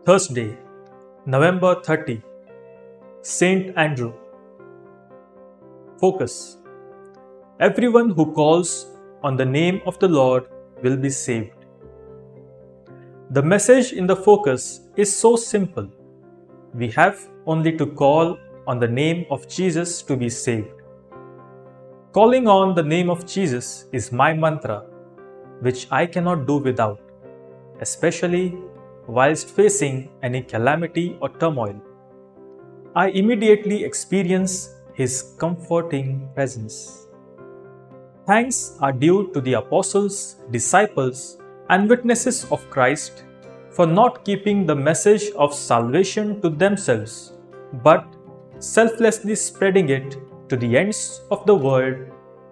Thursday, November 30, Saint Andrew. Focus. Everyone who calls on the name of the Lord will be saved. The message in the focus is so simple. We have only to call on the name of Jesus to be saved. Calling on the name of Jesus is my mantra, which I cannot do without, especially whilst facing any calamity or turmoil. I immediately experience His comforting presence. Thanks are due to the apostles, disciples, and witnesses of Christ for not keeping the message of salvation to themselves, but selflessly spreading it to the ends of the world,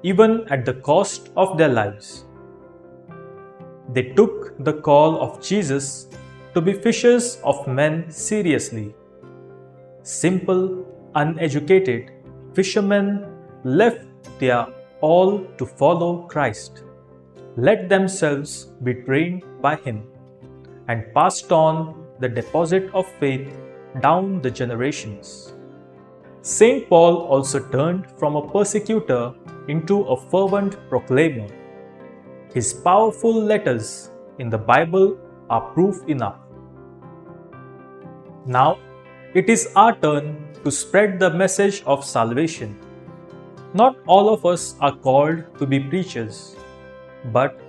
even at the cost of their lives. They took the call of Jesus to be fishers of men seriously. Simple, uneducated fishermen left their all to follow Christ, let themselves be trained by Him, and passed on the deposit of faith down the generations. Saint Paul also turned from a persecutor into a fervent proclaimer. His powerful letters in the Bible are proof enough. Now, it is our turn to spread the message of salvation. Not all of us are called to be preachers, but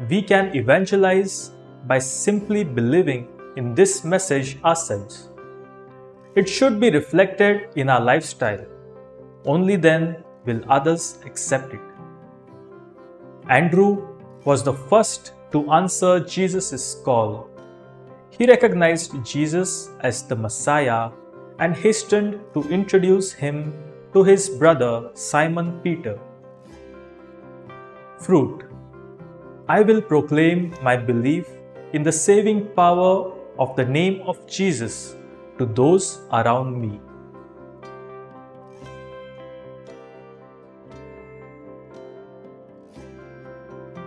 we can evangelize by simply believing in this message ourselves. It should be reflected in our lifestyle. Only then will others accept it. Andrew was the first to answer Jesus' call. He recognized Jesus as the Messiah and hastened to introduce him to his brother Simon Peter. Fruit. I will proclaim my belief in the saving power of the name of Jesus to those around me.